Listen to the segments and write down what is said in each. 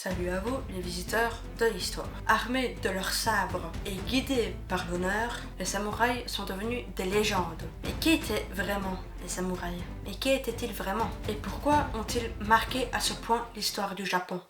Salut à vous, les visiteurs de l'histoire. Armés de leurs sabres et guidés par l'honneur, les samouraïs sont devenus des légendes. Mais qui étaient vraiment les samouraïs? Et qui étaient-ils vraiment? Et pourquoi ont-ils marqué à ce point l'histoire du Japon?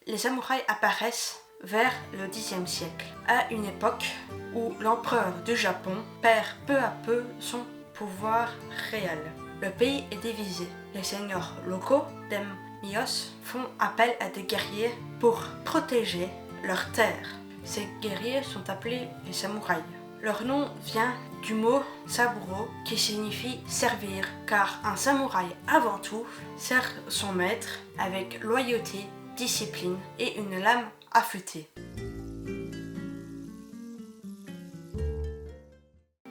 Les samouraïs apparaissent vers le Xe siècle, à une époque où l'empereur du Japon perd peu à peu son pouvoir réel. Le pays est divisé. Les seigneurs locaux, daimyos, font appel à des guerriers pour protéger leurs terres. Ces guerriers sont appelés les samouraïs. Leur nom vient du mot saburo qui signifie servir, car un samouraï avant tout sert son maître avec loyauté, discipline et une lame affûtée.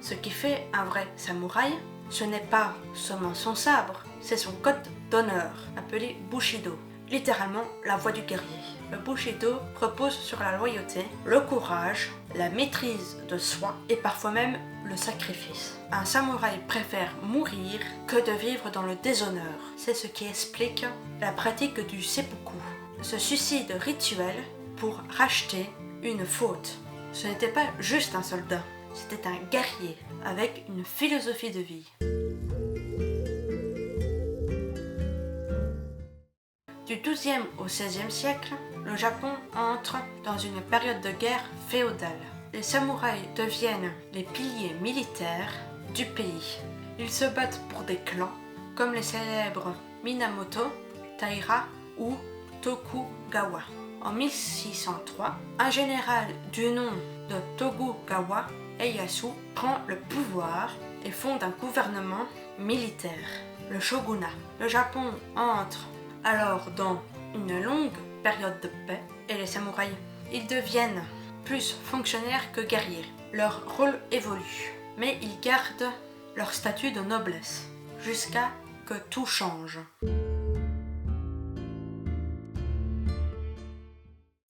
Ce qui fait un vrai samouraï, ce n'est pas seulement son sabre, c'est son code d'honneur, appelé Bushido, littéralement la voie du guerrier. Le Bushido repose sur la loyauté, le courage, la maîtrise de soi et parfois même le sacrifice. Un samouraï préfère mourir que de vivre dans le déshonneur. C'est ce qui explique la pratique du seppuku, ce suicide rituel pour racheter une faute. Ce n'était pas juste un soldat, c'était un guerrier avec une philosophie de vie. Du XIIe au XVIe siècle, le Japon entre dans une période de guerre féodale. Les samouraïs deviennent les piliers militaires du pays. Ils se battent pour des clans, comme les célèbres Minamoto, Taira ou Tokugawa. En 1603, un général du nom de Tokugawa, Ieyasu, prend le pouvoir et fonde un gouvernement militaire, le shogunat. Le Japon entre alors dans une longue période de paix et les samouraïs, ils deviennent plus fonctionnaires que guerriers. Leur rôle évolue, mais ils gardent leur statut de noblesse jusqu'à que tout change.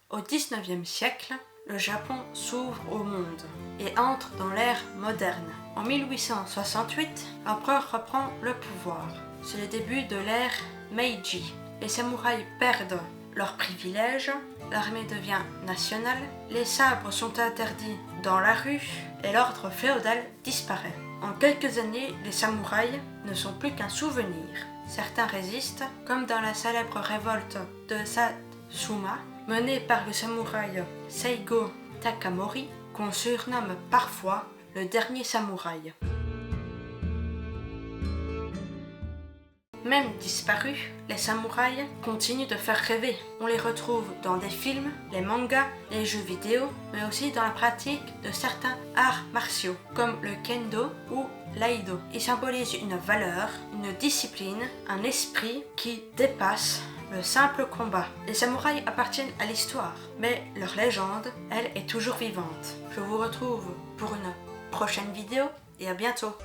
Au XIXe siècle, le Japon s'ouvre au monde et entre dans l'ère moderne. En 1868, l'empereur reprend le pouvoir. C'est le début de l'ère Meiji. Les samouraïs perdent leurs privilèges, l'armée devient nationale, les sabres sont interdits dans la rue et l'ordre féodal disparaît. En quelques années, les samouraïs ne sont plus qu'un souvenir. Certains résistent, comme dans la célèbre révolte de Satsuma, menée par le samouraï Seigo Takamori, qu'on surnomme parfois le dernier samouraï. Même disparus, les samouraïs continuent de faire rêver. On les retrouve dans des films, les mangas, les jeux vidéo, mais aussi dans la pratique de certains arts martiaux, comme le kendo ou l'aïdo. Ils symbolisent une valeur, une discipline, un esprit qui dépasse le simple combat. Les samouraïs appartiennent à l'histoire, mais leur légende, elle, est toujours vivante. Je vous retrouve pour une prochaine vidéo et à bientôt.